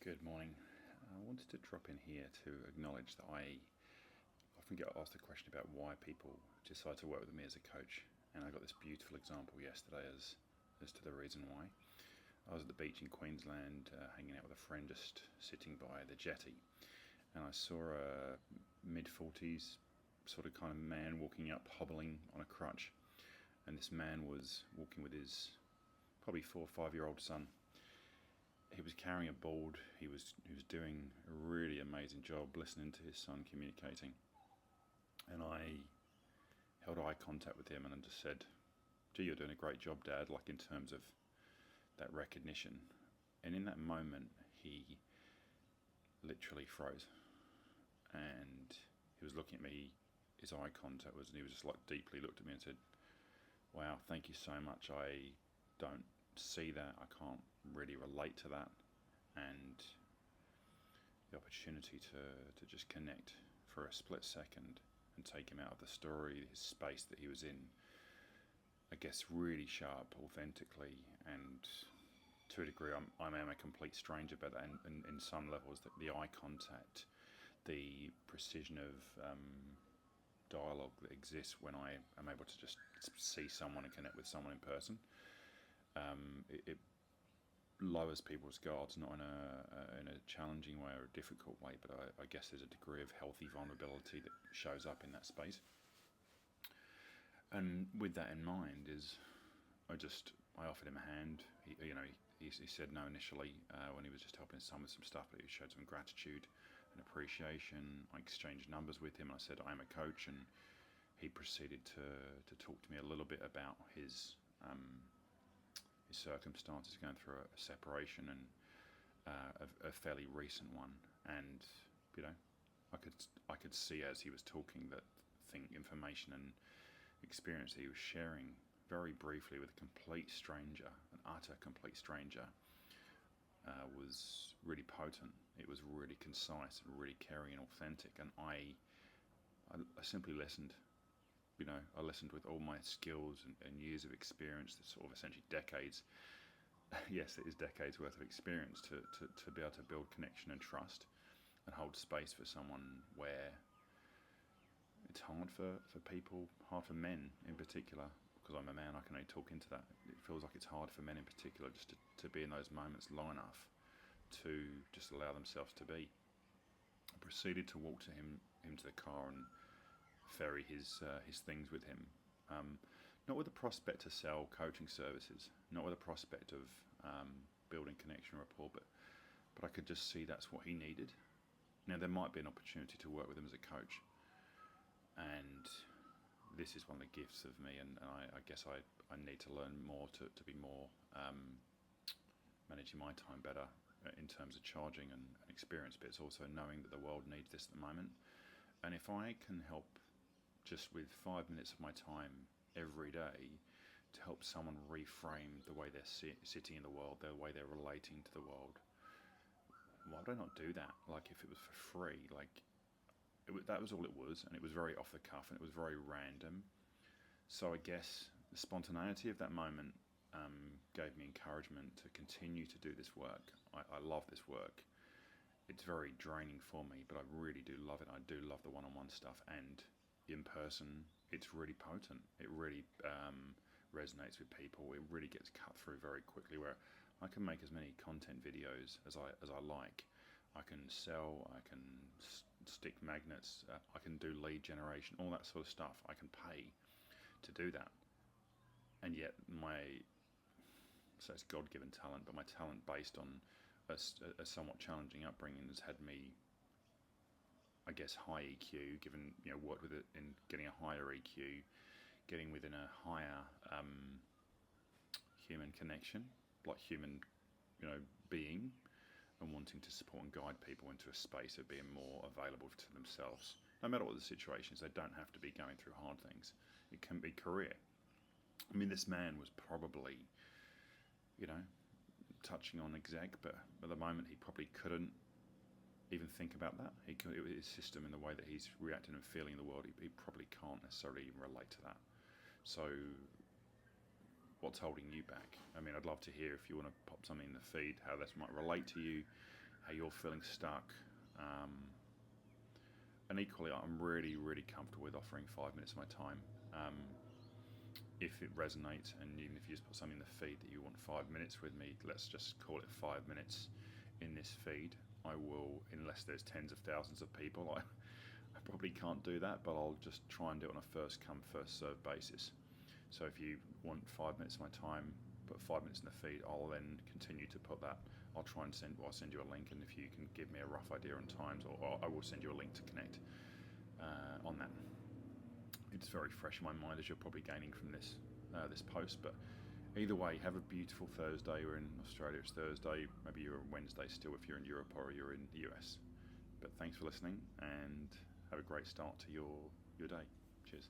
Good morning. I wanted to drop in here to acknowledge that I often get asked the question about why people decide to work with me as a coach, and I got this beautiful example yesterday as to the reason why. I was at the beach in Queensland, hanging out with a friend, just sitting by the jetty, and I saw a mid-40s sort of kind of man walking up, hobbling on a crutch, and this man was walking with his probably 4 or 5 year old son. He was carrying a board. He was doing a really amazing job listening to his son communicating, and I held eye contact with him and I just said, "Gee, you're doing a great job, Dad." Like in terms of that recognition, and in that moment, he literally froze, and he was looking at me. His eye contact was, and he was just like deeply looked at me and said, "Wow, thank you so much. I don't see that. I can't really relate to that." And the opportunity to just connect for a split second and take him out of the story, his space that he was in, I guess really sharp, authentically, and to a degree, I am a complete stranger, but in some levels, the eye contact, the precision of dialogue that exists when I am able to just see someone and connect with someone in person, it lowers people's guards, not in a challenging way or a difficult way, but I guess there's a degree of healthy vulnerability that shows up in that space. And with that in mind, I offered him a hand. He said no initially when he was just helping his son with some stuff, but he showed some gratitude and appreciation. I exchanged numbers with him. I said I'm a coach, and he proceeded to talk to me a little bit about his circumstances, going through a separation, and a fairly recent one. And I could see as he was talking that information and experience that he was sharing very briefly with a complete stranger, an utter complete stranger, was really potent. It was really concise and really caring and authentic. And I simply listened. I listened with all my skills and years of experience, the sort of essentially decades. Yes, it is decades worth of experience to be able to build connection and trust and hold space for someone where it's hard for people, hard for men in particular, because I'm a man, I can only talk into that. It feels like it's hard for men in particular just to be in those moments long enough to just allow themselves to be. I proceeded to walk to him to the car and ferry his things with him. Not with the prospect to sell coaching services, not with the prospect of building connection rapport, but I could just see that's what he needed. Now, there might be an opportunity to work with him as a coach, and this is one of the gifts of me, and I guess I need to learn more to be more managing my time better in terms of charging and experience, but it's also knowing that the world needs this at the moment. And if I can help just with 5 minutes of my time every day to help someone reframe the way they're sitting in the world, the way they're relating to the world, why would I not do that? Like, if it was for free, that was all it was, and it was very off the cuff, and it was very random. So I guess the spontaneity of that moment gave me encouragement to continue to do this work. I love this work. It's very draining for me, but I really do love it. I do love the one-on-one stuff, and in person, it's really potent. It really resonates with people. It really gets cut through very quickly, where I can make as many content videos as I like. I can sell, I can stick magnets, I can do lead generation, all that sort of stuff. I can pay to do that. And yet so it's God-given talent, but my talent based on a somewhat challenging upbringing has had me, I guess, high EQ, given, worked with it in getting a higher EQ, getting within a higher human connection, like human, being, and wanting to support and guide people into a space of being more available to themselves. No matter what the situation is, they don't have to be going through hard things. It can be career. I mean, this man was probably, touching on exec, but at the moment he probably couldn't even think about that. His system and the way that he's reacting and feeling the world, he probably can't necessarily even relate to that. So what's holding you back? I mean, I'd love to hear if you want to pop something in the feed, how this might relate to you. how you're feeling stuck. And equally, I'm really, really comfortable with offering 5 minutes of my time. If it resonates, and even if you just put something in the feed that you want 5 minutes with me, let's just call it 5 minutes in this feed. I will, unless there's tens of thousands of people, I probably can't do that, but I'll just try and do it on a first come, first serve basis. So if you want 5 minutes of my time, put 5 minutes in the feed, I'll then continue to put that. I'll try and I'll send you a link, and if you can give me a rough idea on times, or I will send you a link to connect on that. It's very fresh in my mind, as you're probably gaining from this post. But either way, have a beautiful Thursday. We're in Australia, it's Thursday. Maybe you're on Wednesday still if you're in Europe, or you're in the US. But thanks for listening, and have a great start to your day. Cheers.